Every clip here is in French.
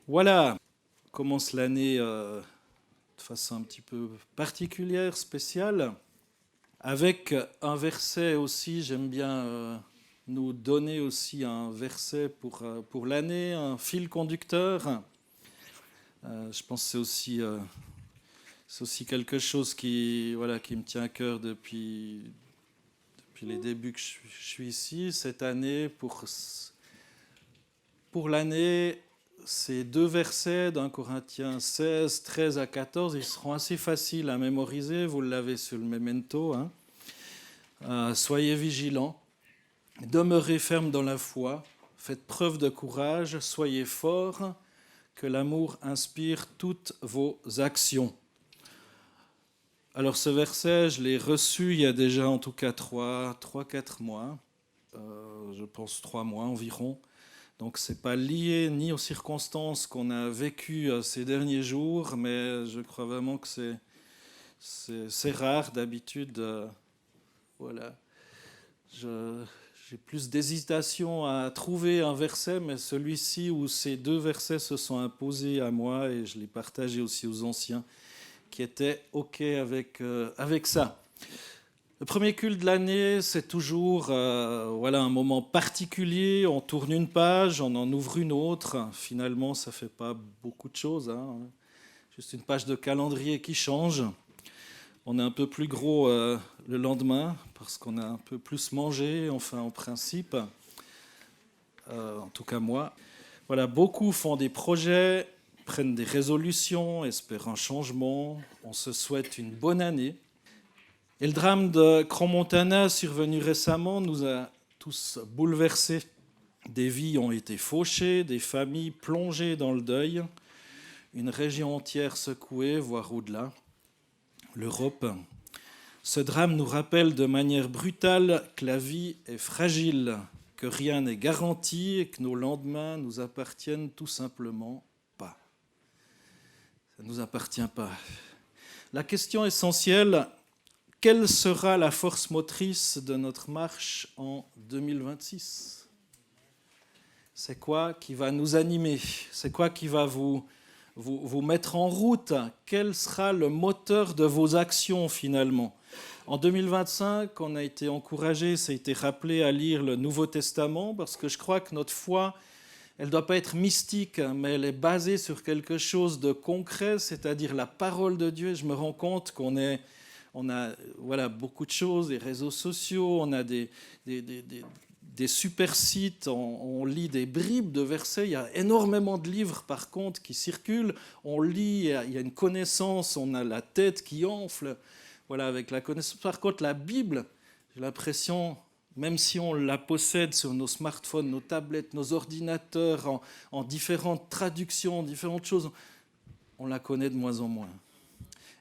Voilà, on commence l'année de façon un petit peu particulière, spéciale, avec un verset aussi. J'aime bien nous donner aussi un verset pour l'année, un fil conducteur. Je pense que c'est aussi quelque chose qui me tient à cœur depuis les débuts que je suis ici. Cette année, pour l'année, ces deux versets d'un Corinthiens 16, 13 à 14, ils seront assez faciles à mémoriser. Vous l'avez sur le memento. Soyez vigilants, demeurez fermes dans la foi, faites preuve de courage, soyez forts, que l'amour inspire toutes vos actions. Alors ce verset, je l'ai reçu il y a déjà en tout cas 3-4 mois, je pense 3 mois environ. Donc ce n'est pas lié ni aux circonstances qu'on a vécues ces derniers jours, mais je crois vraiment que c'est rare d'habitude. Voilà. J'ai plus d'hésitation à trouver un verset, mais celui-ci où ces deux versets se sont imposés à moi, et je l'ai partagé aussi aux anciens, qui étaient OK avec ça. Le premier culte de l'année, c'est toujours un moment particulier. On tourne une page, on en ouvre une autre. Finalement, ça ne fait pas beaucoup de choses. Juste une page de calendrier qui change. On est un peu plus gros le lendemain parce qu'on a un peu plus mangé, enfin en principe. En tout cas moi. Voilà, beaucoup font des projets, prennent des résolutions, espèrent un changement. On se souhaite une bonne année. Et le drame de Crans-Montana, survenu récemment, nous a tous bouleversés. Des vies ont été fauchées, des familles plongées dans le deuil, une région entière secouée, voire au-delà, l'Europe. Ce drame nous rappelle de manière brutale que la vie est fragile, que rien n'est garanti et que nos lendemains nous appartiennent tout simplement pas. Ça ne nous appartient pas. La question essentielle: quelle sera la force motrice de notre marche en 2026 ? C'est quoi qui va nous animer ? C'est quoi qui va vous mettre en route ? Quel sera le moteur de vos actions finalement ? En 2025, on a été encouragé, ça a été rappelé à lire le Nouveau Testament, parce que je crois que notre foi, elle ne doit pas être mystique, mais elle est basée sur quelque chose de concret, c'est-à-dire la parole de Dieu. Et je me rends compte qu'on a beaucoup de choses, des réseaux sociaux, on a des super sites, on lit des bribes de versets. Il y a énormément de livres, par contre, qui circulent. On lit, il y a une connaissance, on a la tête qui enfle, avec la connaissance. Par contre, la Bible, j'ai l'impression, même si on la possède sur nos smartphones, nos tablettes, nos ordinateurs, en différentes traductions, différentes choses, on la connaît de moins en moins.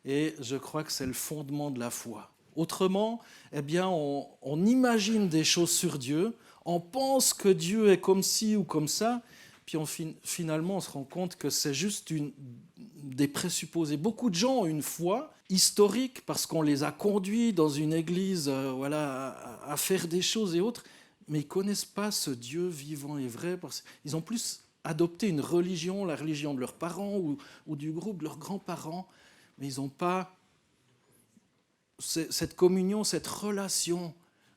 Et je crois que c'est le fondement de la foi. Autrement, on imagine des choses sur Dieu, on pense que Dieu est comme ci ou comme ça, puis finalement on se rend compte que c'est juste des présupposés. Beaucoup de gens ont une foi historique parce qu'on les a conduits dans une église à faire des choses et autres, mais ils ne connaissent pas ce Dieu vivant et vrai. Ils ont plus adopté une religion, la religion de leurs parents ou du groupe de leurs grands-parents, mais ils n'ont pas cette communion, cette relation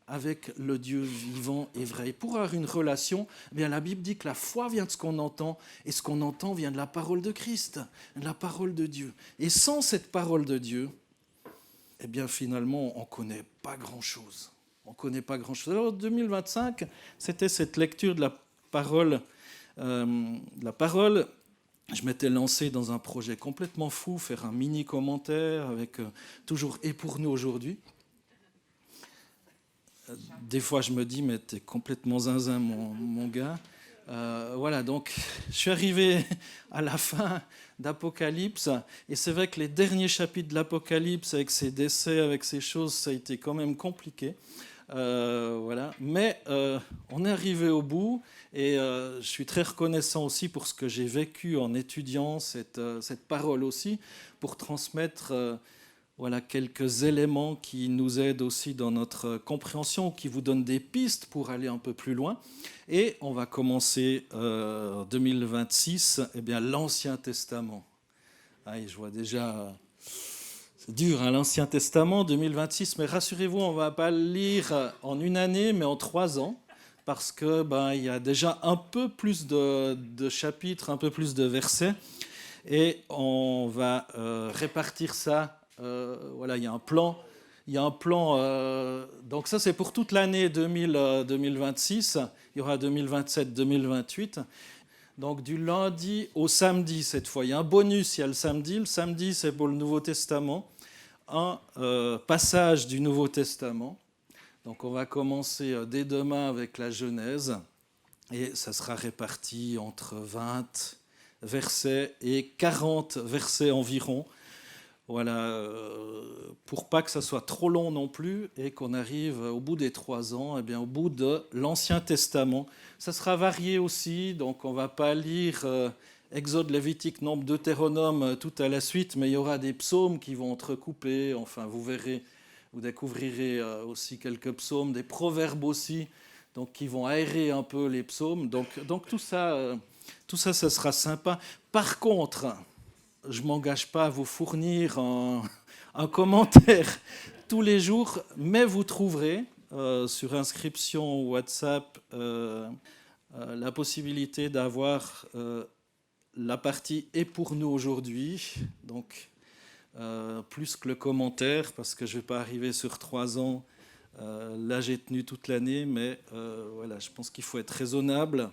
avec le Dieu vivant et vrai. Et pour avoir une relation, la Bible dit que la foi vient de ce qu'on entend, et ce qu'on entend vient de la parole de Christ, de la parole de Dieu. Et sans cette parole de Dieu, finalement, on ne connaît pas grand-chose. On connaît pas grand-chose. Alors, 2025, c'était cette lecture de la parole. Je m'étais lancé dans un projet complètement fou, faire un mini commentaire avec toujours « Et pour nous aujourd'hui ». Des fois, je me dis « Mais t'es complètement zinzin, mon gars ». Donc je suis arrivé à la fin d'Apocalypse, et c'est vrai que les derniers chapitres de l'Apocalypse, avec ses décès, avec ces choses, ça a été quand même compliqué. Mais on est arrivé au bout, et je suis très reconnaissant aussi pour ce que j'ai vécu en étudiant cette parole aussi, pour transmettre voilà quelques éléments qui nous aident aussi dans notre compréhension, qui vous donnent des pistes pour aller un peu plus loin. Et on va commencer en 2026, eh bien, l'Ancien Testament. Ah, je vois déjà, c'est dur, hein, l'Ancien Testament, 2026, mais rassurez-vous, on ne va pas le lire en une année, mais en 3 ans, parce que il y a déjà un peu plus de chapitres, un peu plus de versets, et on va répartir ça. Voilà, il y a un plan. Donc ça, c'est pour toute l'année 2026. Il y aura 2027, 2028. Donc du lundi au samedi cette fois. Il y a un bonus, il y a le samedi. Le samedi, c'est pour le Nouveau Testament. Un passage du Nouveau Testament. Donc on va commencer dès demain avec la Genèse. Et ça sera réparti entre 20 versets et 40 versets environ. Voilà, pour pas que ça soit trop long non plus et qu'on arrive au bout des 3 ans, eh bien, au bout de l'Ancien Testament. Ça sera varié aussi, donc on ne va pas lire Exode, Lévitique, Nombre, Deutéronome tout à la suite, mais il y aura des psaumes qui vont entrecoupés. Enfin, vous verrez, vous découvrirez aussi quelques psaumes, des proverbes aussi, donc qui vont aérer un peu les psaumes. Donc tout ça, ça sera sympa. Par contre, je ne m'engage pas à vous fournir un commentaire tous les jours, mais vous trouverez sur inscription WhatsApp la possibilité d'avoir la partie « Et pour nous aujourd'hui », donc plus que le commentaire, parce que je ne vais pas arriver sur 3 ans. Là, j'ai tenu toute l'année, mais voilà, je pense qu'il faut être raisonnable.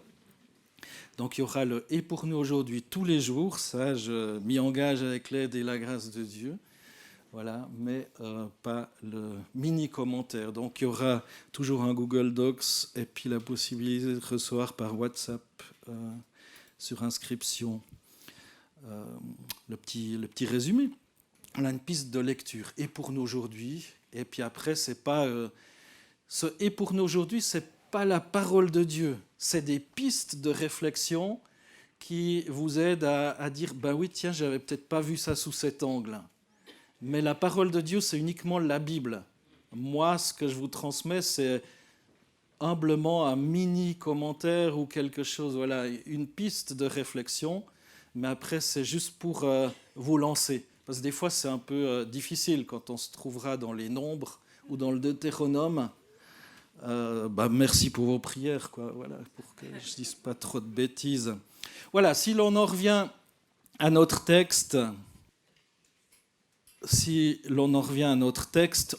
Donc il y aura le « Et pour nous aujourd'hui » tous les jours, ça je m'y engage avec l'aide et la grâce de Dieu, voilà, mais pas le mini-commentaire. Donc il y aura toujours un Google Docs et puis la possibilité de recevoir par WhatsApp sur inscription le petit résumé. On a une piste de lecture « Et pour nous aujourd'hui » et puis après c'est pas ce « Et pour nous aujourd'hui » c'est pas la parole de Dieu, c'est des pistes de réflexion qui vous aident à dire « Ben oui, tiens, j'avais peut-être pas vu ça sous cet angle ». Mais la parole de Dieu, c'est uniquement la Bible. Moi, ce que je vous transmets, c'est humblement un mini-commentaire ou quelque chose, voilà, une piste de réflexion, mais après, c'est juste pour vous lancer. Parce que des fois, c'est un peu difficile quand on se trouvera dans les Nombres ou dans le Deutéronome. Merci pour vos prières, quoi, voilà, pour que je ne dise pas trop de bêtises. Voilà, si l'on en revient à notre texte,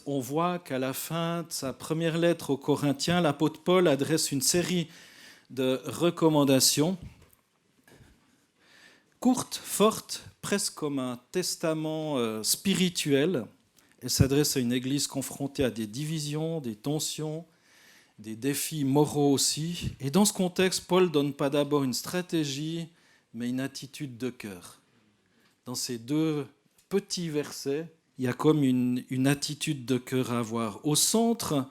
on voit qu'à la fin de sa première lettre aux Corinthiens, l'apôtre Paul adresse une série de recommandations courtes, fortes, presque comme un testament spirituel, et s'adresse à une église confrontée à des divisions, des tensions, des défis moraux aussi. Et dans ce contexte, Paul ne donne pas d'abord une stratégie, mais une attitude de cœur. Dans ces 2 petits versets, il y a comme une attitude de cœur à avoir. Au centre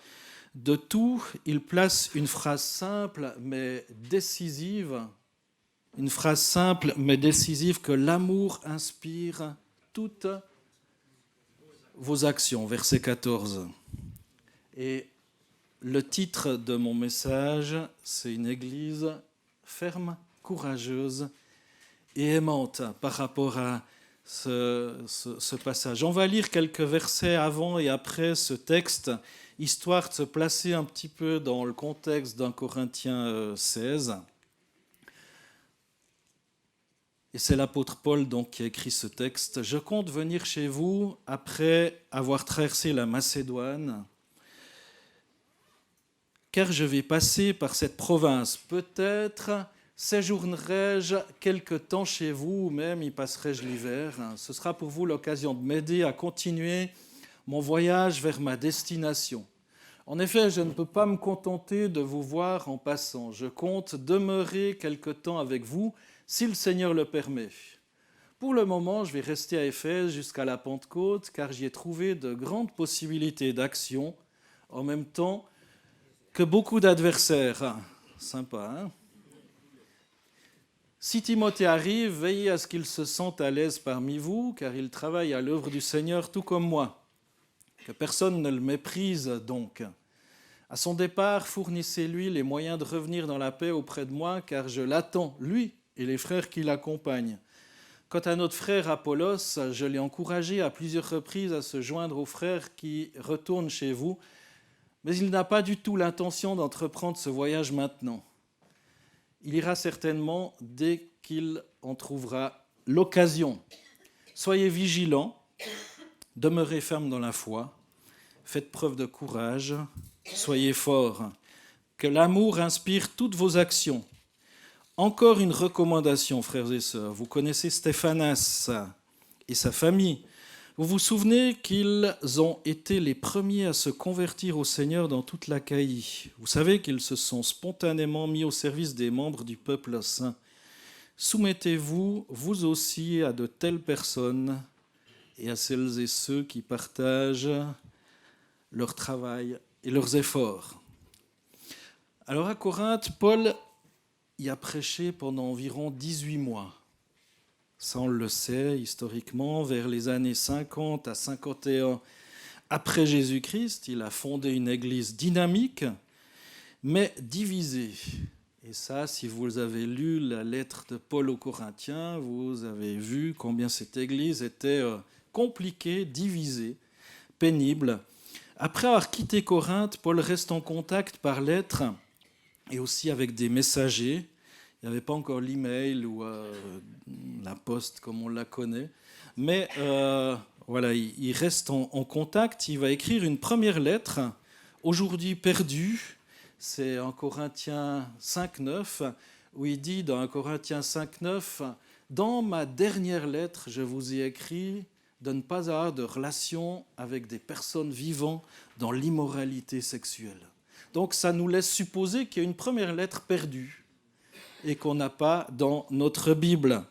de tout, il place une phrase simple mais décisive. Une phrase simple mais décisive que l'amour inspire toutes vos actions. Verset 14. Et le titre de mon message, c'est une église ferme, courageuse et aimante par rapport à ce passage. On va lire quelques versets avant et après ce texte, histoire de se placer un petit peu dans le contexte d'un Corinthiens 16. Et c'est l'apôtre Paul donc qui a écrit ce texte. « Je compte venir chez vous après avoir traversé la Macédoine, car je vais passer par cette province. Peut-être séjournerai-je quelque temps chez vous, ou même y passerai-je l'hiver. Ce sera pour vous l'occasion de m'aider à continuer mon voyage vers ma destination. En effet, je ne peux pas me contenter de vous voir en passant. Je compte demeurer quelque temps avec vous, si le Seigneur le permet. Pour le moment, je vais rester à Éphèse jusqu'à la Pentecôte, car j'y ai trouvé de grandes possibilités d'action, en même temps que beaucoup d'adversaires. Sympa, hein ? Si Timothée arrive, veillez à ce qu'il se sente à l'aise parmi vous, car il travaille à l'œuvre du Seigneur tout comme moi. Que personne ne le méprise donc. À son départ, fournissez-lui les moyens de revenir dans la paix auprès de moi, car je l'attends, lui et les frères qui l'accompagnent. Quant à notre frère Apollos, je l'ai encouragé à plusieurs reprises à se joindre aux frères qui retournent chez vous, mais il n'a pas du tout l'intention d'entreprendre ce voyage maintenant. Il ira certainement dès qu'il en trouvera l'occasion. Soyez vigilants, demeurez fermes dans la foi, faites preuve de courage, soyez forts. Que l'amour inspire toutes vos actions. Encore une recommandation, frères et sœurs. Vous connaissez Stéphanas et sa famille. Vous vous souvenez qu'ils ont été les premiers à se convertir au Seigneur dans toute l'Achaïe. Vous savez qu'ils se sont spontanément mis au service des membres du peuple saint. Soumettez-vous, vous aussi, à de telles personnes et à celles et ceux qui partagent leur travail et leurs efforts. Alors à Corinthe, Paul y a prêché pendant environ 18 mois. Ça, on le sait historiquement, vers les années 50 à 51 après Jésus-Christ, il a fondé une église dynamique, mais divisée. Et ça, si vous avez lu la lettre de Paul aux Corinthiens, vous avez vu combien cette église était compliquée, divisée, pénible. Après avoir quitté Corinthe, Paul reste en contact par lettre et aussi avec des messagers. Il n'y avait pas encore l'email ou la poste comme on la connaît. Mais voilà, il reste en contact. Il va écrire une première lettre, aujourd'hui perdue. C'est en Corinthiens 5,9, où il dit dans 1 Corinthiens 5,9 « Dans ma dernière lettre, je vous ai écrit de ne pas avoir de relation avec des personnes vivant dans l'immoralité sexuelle. » Donc ça nous laisse supposer qu'il y a une première lettre perdue et qu'on n'a pas dans notre Bible.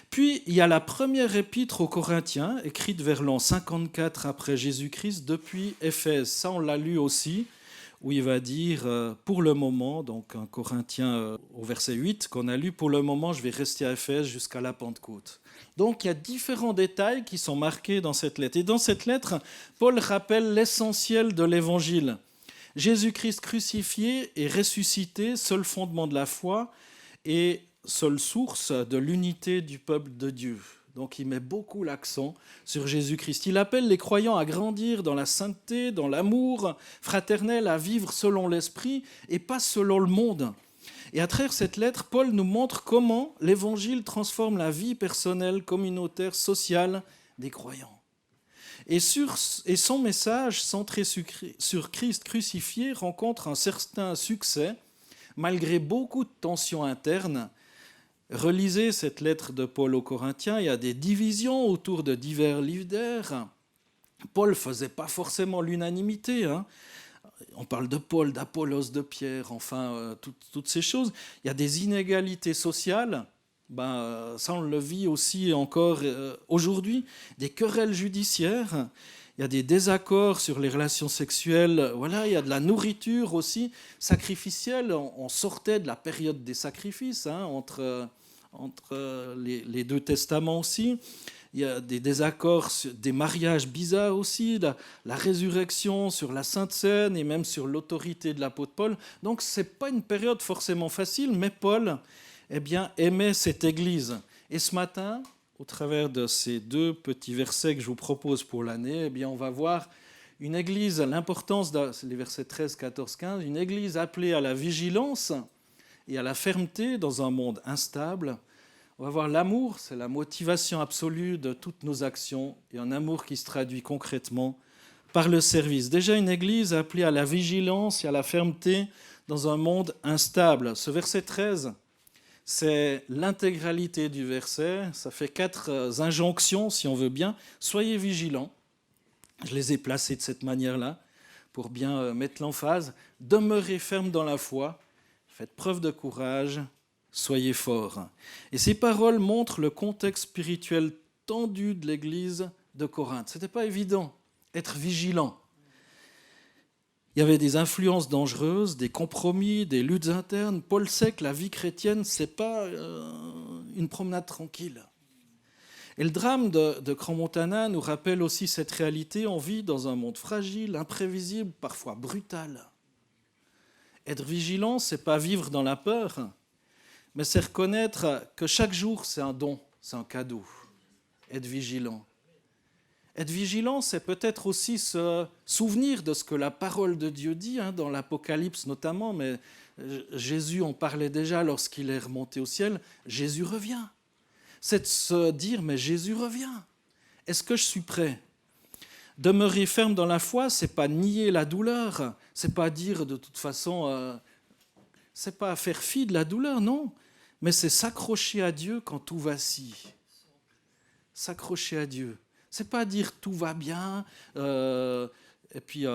Puis, il y a la première épître aux Corinthiens, écrite vers l'an 54 après Jésus-Christ, depuis Éphèse. Ça, on l'a lu aussi, où il va dire, pour le moment, donc en Corinthiens au verset 8, qu'on a lu, pour le moment, je vais rester à Éphèse jusqu'à la Pentecôte. Donc, il y a différents détails qui sont marqués dans cette lettre. Et dans cette lettre, Paul rappelle l'essentiel de l'Évangile. Jésus-Christ crucifié et ressuscité, seul fondement de la foi, et seule source de l'unité du peuple de Dieu. Donc il met beaucoup l'accent sur Jésus-Christ. Il appelle les croyants à grandir dans la sainteté, dans l'amour fraternel, à vivre selon l'esprit et pas selon le monde. Et à travers cette lettre, Paul nous montre comment l'Évangile transforme la vie personnelle, communautaire, sociale des croyants. Et son message centré sur Christ crucifié rencontre un certain succès malgré beaucoup de tensions internes. Relisez cette lettre de Paul aux Corinthiens, il y a des divisions autour de divers leaders. Paul ne faisait pas forcément l'unanimité. On parle de Paul, d'Apollos, de Pierre, enfin, toutes ces choses. Il y a des inégalités sociales. Ça, on le vit aussi encore aujourd'hui. Des querelles judiciaires. Il y a des désaccords sur les relations sexuelles. Voilà, il y a de la nourriture aussi sacrificielle. On sortait de la période des sacrifices entre les deux testaments aussi. Il y a des désaccords, des mariages bizarres aussi, la résurrection sur la Sainte Seine et même sur l'autorité de l'apôtre Paul. Donc ce n'est pas une période forcément facile, mais Paul aimait cette Église. Et ce matin, au travers de ces deux petits versets que je vous propose pour l'année, on va voir une Église, l'importance, les versets 13, 14, 15, une Église appelée à la vigilance et à la fermeté dans un monde instable. On va voir l'amour, c'est la motivation absolue de toutes nos actions et un amour qui se traduit concrètement par le service. Déjà une Église appelée à la vigilance et à la fermeté dans un monde instable. Ce verset 13, c'est l'intégralité du verset. Ça fait 4 injonctions, si on veut bien. Soyez vigilants. Je les ai placées de cette manière-là pour bien mettre l'emphase. Demeurez fermes dans la foi. Faites preuve de courage. Soyez forts. Et ces paroles montrent le contexte spirituel tendu de l'église de Corinthe. Ce n'était pas évident, être vigilant. Il y avait des influences dangereuses, des compromis, des luttes internes. Paul sait que la vie chrétienne, ce n'est pas une promenade tranquille. Et le drame de Crans-Montana nous rappelle aussi cette réalité. On vit dans un monde fragile, imprévisible, parfois brutal. Être vigilant, ce n'est pas vivre dans la peur, mais c'est reconnaître que chaque jour, c'est un don, c'est un cadeau. Être vigilant. Être vigilant, c'est peut-être aussi se souvenir de ce que la parole de Dieu dit, dans l'Apocalypse notamment, mais Jésus en parlait déjà lorsqu'il est remonté au ciel. Jésus revient. C'est de se dire, mais Jésus revient. Est-ce que je suis prêt ? Demeurer ferme dans la foi, c'est pas nier la douleur, c'est pas dire de toute façon, c'est pas faire fi de la douleur, non, mais c'est s'accrocher à Dieu quand tout vacille. S'accrocher à Dieu. C'est pas dire tout va bien, et puis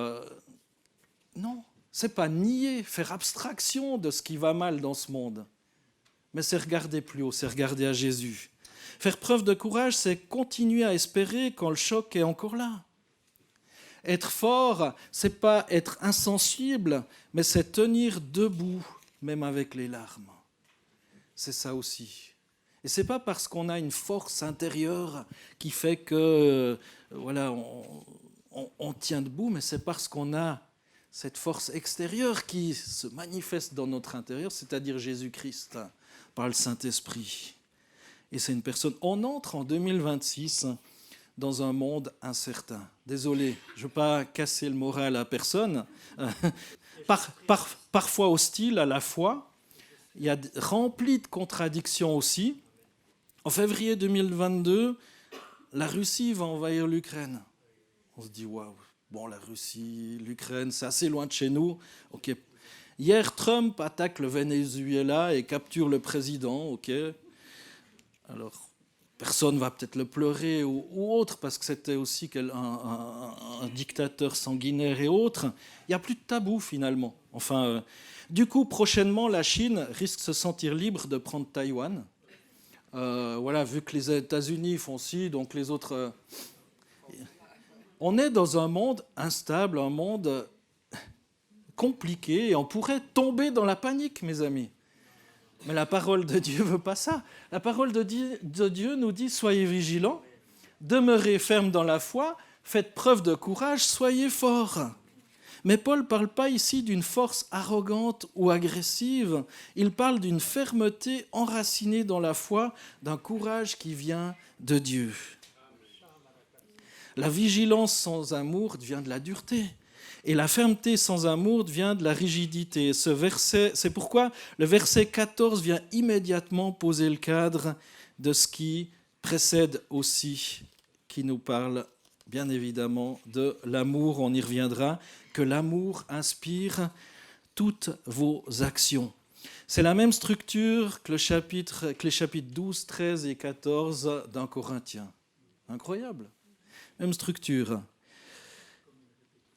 non, c'est pas nier, faire abstraction de ce qui va mal dans ce monde, mais c'est regarder plus haut, c'est regarder à Jésus. Faire preuve de courage, c'est continuer à espérer quand le choc est encore là. Être fort, c'est pas être insensible, mais c'est tenir debout, même avec les larmes. C'est ça aussi. Et c'est pas parce qu'on a une force intérieure qui fait que voilà, on tient debout, mais c'est parce qu'on a cette force extérieure qui se manifeste dans notre intérieur, c'est-à-dire Jésus-Christ, par le Saint-Esprit. Et c'est une personne. On entre en 2026 dans un monde incertain. Désolé, je ne veux pas casser le moral à personne. Parfois hostile à la foi. Il y a rempli de contradictions aussi. En février 2022, la Russie va envahir l'Ukraine. On se dit, waouh, bon, la Russie, l'Ukraine, c'est assez loin de chez nous. Ok. Hier, Trump attaque le Venezuela et capture le président. Ok. Alors, personne ne va peut-être le pleurer ou autre, parce que c'était aussi un dictateur sanguinaire et autres. Il n'y a plus de tabou, finalement. Enfin, du coup, prochainement, la Chine risque de se sentir libre de prendre Taïwan. Voilà, vu que les États-Unis font ci, donc les autres... On est dans un monde instable, un monde compliqué, et on pourrait tomber dans la panique, mes amis. Mais la parole de Dieu ne veut pas ça. La parole de Dieu nous dit « Soyez vigilants, demeurez fermes dans la foi, faites preuve de courage, soyez forts ». Mais Paul ne parle pas ici d'une force arrogante ou agressive. Il parle d'une fermeté enracinée dans la foi, d'un courage qui vient de Dieu. La vigilance sans amour devient de la dureté. Et la fermeté sans amour devient de la rigidité. Ce verset, c'est pourquoi le verset 14 vient immédiatement poser le cadre de ce qui précède aussi, qui nous parle bien évidemment de l'amour. On y reviendra, que l'amour inspire toutes vos actions. C'est la même structure que les chapitres 12, 13 et 14 d'un Corinthiens. Incroyable. Même structure.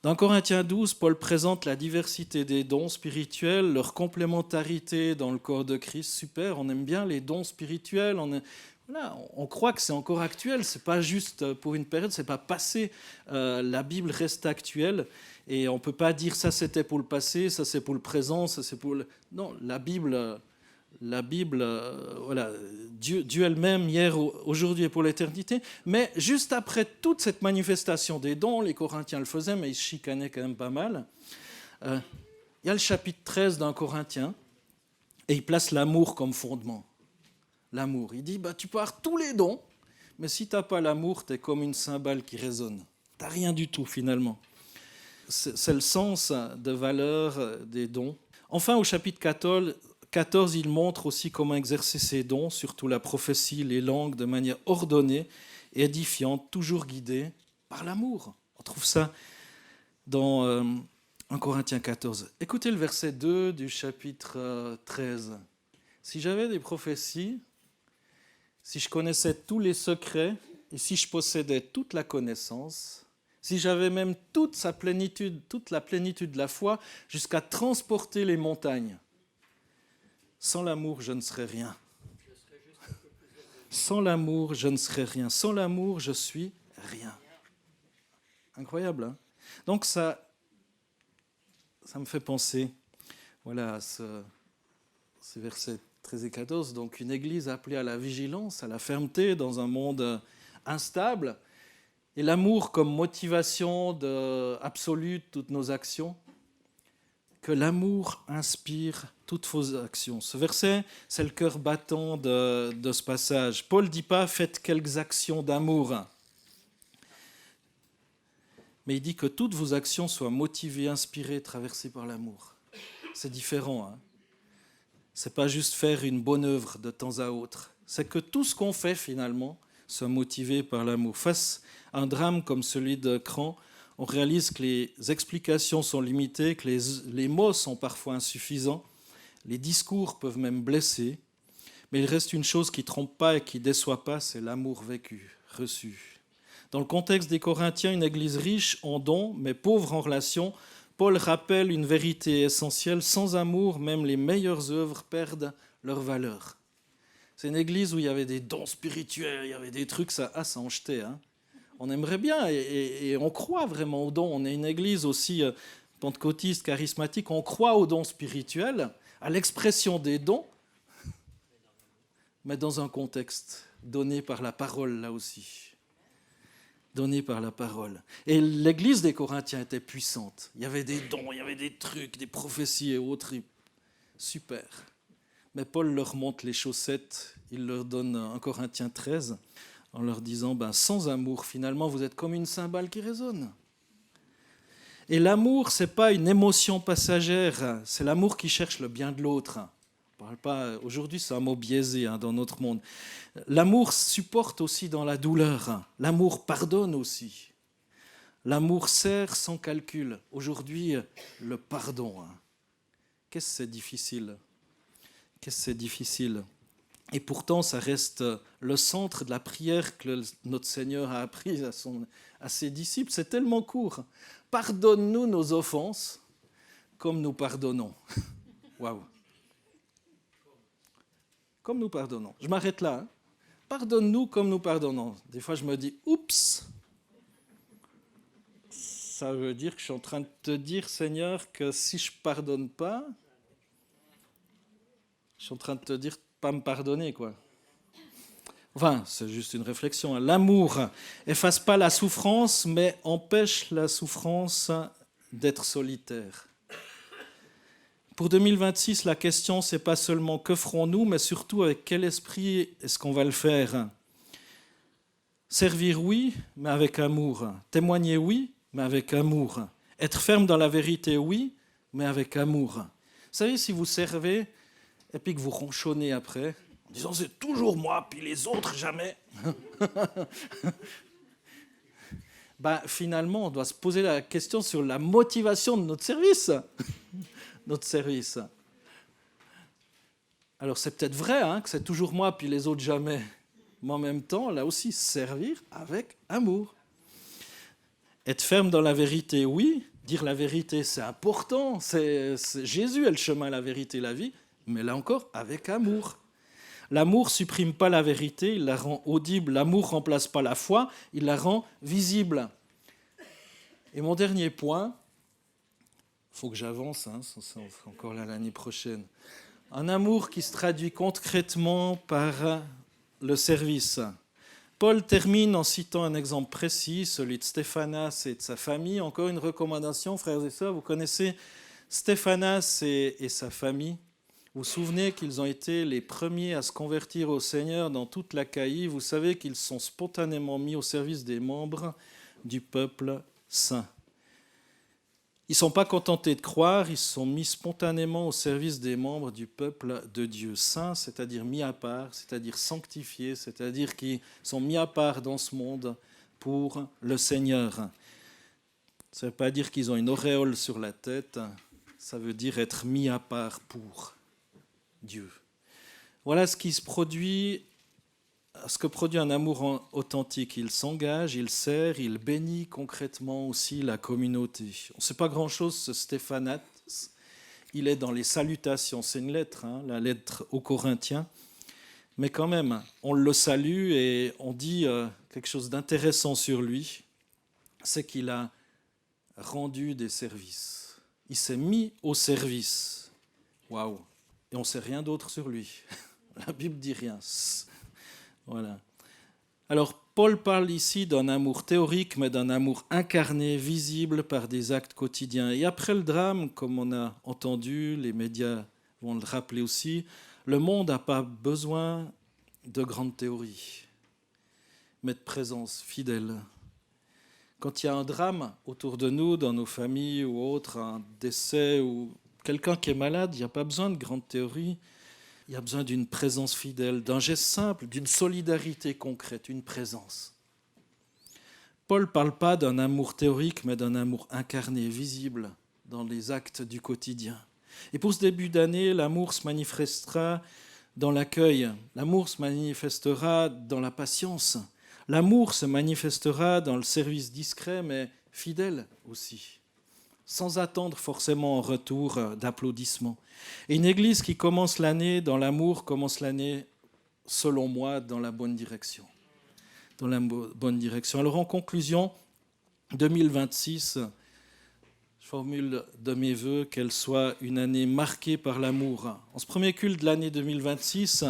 Dans Corinthiens 12, Paul présente la diversité des dons spirituels, leur complémentarité dans le corps de Christ. Super, on aime bien les dons spirituels. On croit que c'est encore actuel. C'est pas juste pour une période, c'est pas passé. La Bible reste actuelle et on peut pas dire ça c'était pour le passé, ça c'est pour le présent, ça c'est pour le... Non, la Bible, voilà, Dieu elle-même, hier, aujourd'hui et pour l'éternité. Mais juste après toute cette manifestation des dons, les Corinthiens le faisaient, mais ils se chicanaient quand même pas mal. Il y a le chapitre 13 d'un Corinthien, et il place l'amour comme fondement. L'amour. Il dit, tu peux avoir tous les dons, mais si tu n'as pas l'amour, tu es comme une cymbale qui résonne. Tu n'as rien du tout, finalement. C'est le sens de valeur des dons. Enfin, au chapitre 14, il montre aussi comment exercer ses dons, surtout la prophétie, les langues, de manière ordonnée et édifiante, toujours guidée par l'amour. On trouve ça dans 1 Corinthiens 14. Écoutez le verset 2 du chapitre 13. Si j'avais des prophéties, si je connaissais tous les secrets et si je possédais toute la connaissance, si j'avais même toute la plénitude de la foi, jusqu'à transporter les montagnes, sans l'amour, je ne serais rien. Sans l'amour, je ne serais rien. Sans l'amour, je suis rien. Incroyable, hein ? Donc ça ça me fait penser voilà, à ces versets 13 et 14. Donc une église appelée à la vigilance, à la fermeté dans un monde instable, et l'amour comme motivation absolue de toutes nos actions. Que l'amour inspire toutes vos actions. Ce verset, c'est le cœur battant de ce passage. Paul ne dit pas « faites quelques actions d'amour », mais il dit que toutes vos actions soient motivées, inspirées, traversées par l'amour. C'est différent. Hein. Ce n'est pas juste faire une bonne œuvre de temps à autre. C'est que tout ce qu'on fait finalement soit motivé par l'amour. Face à un drame comme celui de Cran, on réalise que les explications sont limitées, que les mots sont parfois insuffisants, les discours peuvent même blesser, mais il reste une chose qui ne trompe pas et qui ne déçoit pas, c'est l'amour vécu, reçu. Dans le contexte des Corinthiens, une église riche en dons, mais pauvre en relations, Paul rappelle une vérité essentielle, sans amour, même les meilleures œuvres perdent leur valeur. C'est une église où il y avait des dons spirituels, il y avait des trucs, ça en jetait, hein. On aimerait bien et on croit vraiment aux dons. On est une église aussi pentecôtiste, charismatique. On croit aux dons spirituels, à l'expression des dons, mais dans un contexte donné par la parole, là aussi. Donné par la parole. Et l'église des Corinthiens était puissante. Il y avait des dons, il y avait des trucs, des prophéties et autres. Super. Mais Paul leur montre les chaussettes. Il leur donne 1 Corinthiens 13. En leur disant, sans amour, finalement, vous êtes comme une cymbale qui résonne. Et l'amour, ce n'est pas une émotion passagère, c'est l'amour qui cherche le bien de l'autre. On parle pas, aujourd'hui, c'est un mot biaisé dans notre monde. L'amour supporte aussi dans la douleur. L'amour pardonne aussi. L'amour sert sans calcul. Aujourd'hui, le pardon. Qu'est-ce que c'est difficile ? Qu'est-ce que c'est difficile ? Et pourtant, ça reste le centre de la prière que notre Seigneur a apprise à ses disciples. C'est tellement court. Pardonne-nous nos offenses comme nous pardonnons. Waouh. Comme nous pardonnons. Je m'arrête là. Hein. Pardonne-nous comme nous pardonnons. Des fois, je me dis, oups. Ça veut dire que je suis en train de te dire, Seigneur, que si je ne pardonne pas, je suis en train de te dire pas me pardonner, quoi. Enfin, c'est juste une réflexion. L'amour efface pas la souffrance, mais empêche la souffrance d'être solitaire. Pour 2026, la question, c'est pas seulement que ferons-nous, mais surtout avec quel esprit est-ce qu'on va le faire. Servir, oui, mais avec amour. Témoigner, oui, mais avec amour. Être ferme dans la vérité, oui, mais avec amour. Vous savez, si vous servez et puis que vous ronchonnez après, en disant c'est toujours moi, puis les autres jamais. Finalement, on doit se poser la question sur la motivation de notre service. Notre service. Alors c'est peut-être vrai que c'est toujours moi, puis les autres jamais. Mais en même temps, là aussi, servir avec amour. Être ferme dans la vérité, oui. Dire la vérité, c'est important. Jésus est le chemin, la vérité, la vie. Mais là encore, avec amour. L'amour ne supprime pas la vérité, il la rend audible. L'amour ne remplace pas la foi, il la rend visible. Et mon dernier point, il faut que j'avance, ça sera encore là l'année prochaine. Un amour qui se traduit concrètement par le service. Paul termine en citant un exemple précis, celui de Stéphanas et de sa famille. Encore une recommandation, frères et sœurs, vous connaissez Stéphanas et sa famille. Vous vous souvenez qu'ils ont été les premiers à se convertir au Seigneur dans toute l'Achaïe. Vous savez qu'ils sont spontanément mis au service des membres du peuple saint. Ils ne sont pas contentés de croire, ils se sont mis spontanément au service des membres du peuple de Dieu saint, c'est-à-dire mis à part, c'est-à-dire sanctifiés, c'est-à-dire qui sont mis à part dans ce monde pour le Seigneur. Ça ne veut pas dire qu'ils ont une auréole sur la tête, ça veut dire être mis à part pour Dieu. Voilà ce que produit un amour authentique. Il s'engage, il sert, il bénit concrètement aussi la communauté. On ne sait pas grand-chose, ce Stéphanas. Il est dans les salutations. C'est une lettre, la lettre aux Corinthiens. Mais quand même, on le salue et on dit quelque chose d'intéressant sur lui. C'est qu'il a rendu des services. Il s'est mis au service. Waouh! Et on ne sait rien d'autre sur lui. La Bible dit rien. Voilà. Alors, Paul parle ici d'un amour théorique, mais d'un amour incarné, visible par des actes quotidiens. Et après le drame, comme on a entendu, les médias vont le rappeler aussi, le monde n'a pas besoin de grandes théories, mais de présence fidèle. Quand il y a un drame autour de nous, dans nos familles ou autres, un décès ou quelqu'un qui est malade, il n'y a pas besoin de grandes théories. Il y a besoin d'une présence fidèle, d'un geste simple, d'une solidarité concrète, une présence. Paul ne parle pas d'un amour théorique, mais d'un amour incarné, visible dans les actes du quotidien. Et pour ce début d'année, l'amour se manifestera dans l'accueil, l'amour se manifestera dans la patience, l'amour se manifestera dans le service discret, mais fidèle aussi, sans attendre forcément un retour d'applaudissements. Et une église qui commence l'année dans l'amour commence l'année, selon moi, dans la bonne direction. Dans la bonne direction. Alors en conclusion, 2026, je formule de mes voeux qu'elle soit une année marquée par l'amour. En ce premier culte de l'année 2026,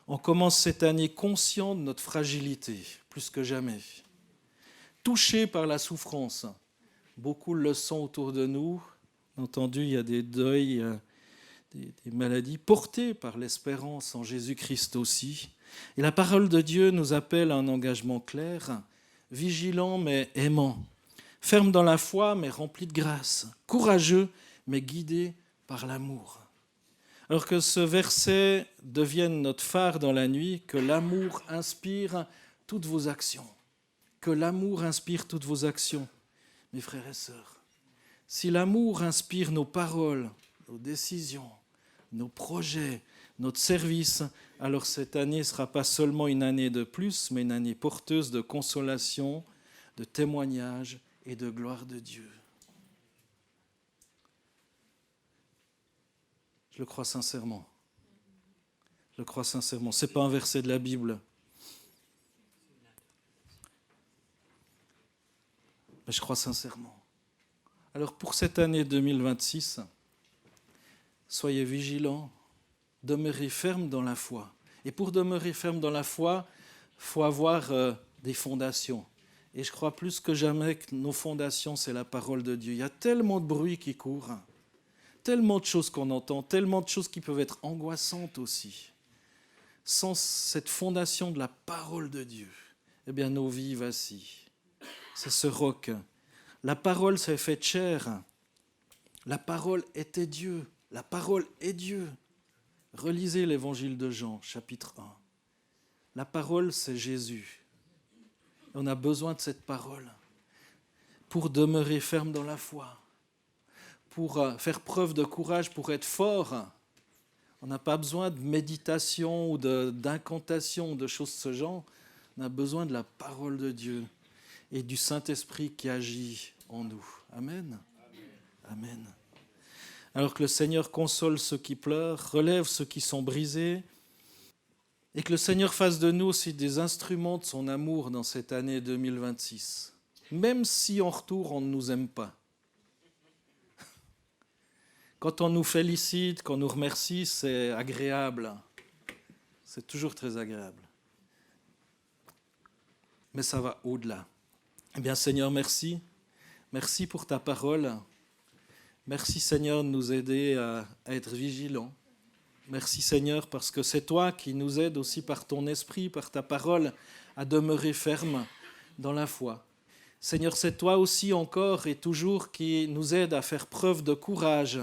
on commence cette année conscient de notre fragilité, plus que jamais. Touché par la souffrance. Beaucoup le sont autour de nous. Entendu, il y a des deuils, des maladies portées par l'espérance en Jésus-Christ aussi. Et la parole de Dieu nous appelle à un engagement clair, vigilant mais aimant, ferme dans la foi mais rempli de grâce, courageux mais guidé par l'amour. Alors que ce verset devienne notre phare dans la nuit, que l'amour inspire toutes vos actions. Que l'amour inspire toutes vos actions. Mes frères et sœurs, si l'amour inspire nos paroles, nos décisions, nos projets, notre service, alors cette année ne sera pas seulement une année de plus, mais une année porteuse de consolation, de témoignage et de gloire de Dieu. Je le crois sincèrement. Je le crois sincèrement. Ce n'est pas un verset de la Bible. Mais je crois sincèrement. Alors pour cette année 2026, soyez vigilants, demeurez fermes dans la foi. Et pour demeurer ferme dans la foi, il faut avoir des fondations. Et je crois plus que jamais que nos fondations, c'est la parole de Dieu. Il y a tellement de bruit qui court, tellement de choses qu'on entend, tellement de choses qui peuvent être angoissantes aussi. Sans cette fondation de la parole de Dieu, eh bien nos vies vacillent. C'est ce roc. La parole s'est faite chair. La parole était Dieu. La parole est Dieu. Relisez l'évangile de Jean, chapitre 1. La parole, c'est Jésus. On a besoin de cette parole pour demeurer ferme dans la foi, pour faire preuve de courage, pour être fort. On n'a pas besoin de méditation ou d'incantation, de choses de ce genre. On a besoin de la parole de Dieu et du Saint-Esprit qui agit en nous. Amen. Amen. Alors que le Seigneur console ceux qui pleurent, relève ceux qui sont brisés, et que le Seigneur fasse de nous aussi des instruments de son amour dans cette année 2026, même si en retour on ne nous aime pas. Quand on nous félicite, qu'on nous remercie, c'est agréable. C'est toujours très agréable. Mais ça va au-delà. Eh bien, Seigneur, merci. Merci pour ta parole. Merci, Seigneur, de nous aider à être vigilants. Merci, Seigneur, parce que c'est toi qui nous aides aussi par ton esprit, par ta parole, à demeurer ferme dans la foi. Seigneur, c'est toi aussi encore et toujours qui nous aide à faire preuve de courage.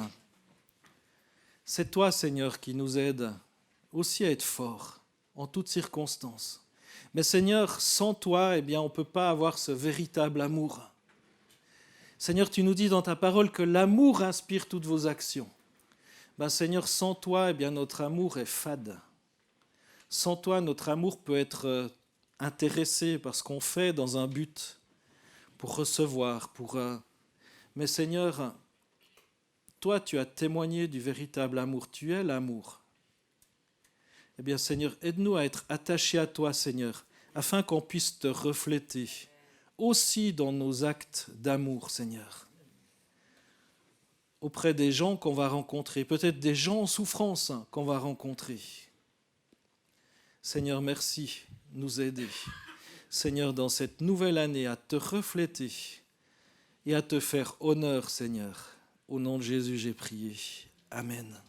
C'est toi, Seigneur, qui nous aide aussi à être forts en toutes circonstances. Mais Seigneur, sans toi, eh bien, on ne peut pas avoir ce véritable amour. Seigneur, tu nous dis dans ta parole que l'amour inspire toutes vos actions. Ben, Seigneur, sans toi, eh bien, notre amour est fade. Sans toi, notre amour peut être intéressé par ce qu'on fait dans un but, pour recevoir. Mais Seigneur, toi, tu as témoigné du véritable amour. Tu es l'amour. Eh bien, Seigneur, aide-nous à être attachés à toi, Seigneur, afin qu'on puisse te refléter, aussi dans nos actes d'amour, Seigneur. auprès des gens qu'on va rencontrer, peut-être des gens en souffrance qu'on va rencontrer. Seigneur, merci de nous aider. Seigneur, dans cette nouvelle année, à te refléter et à te faire honneur, Seigneur. Au nom de Jésus, j'ai prié. Amen.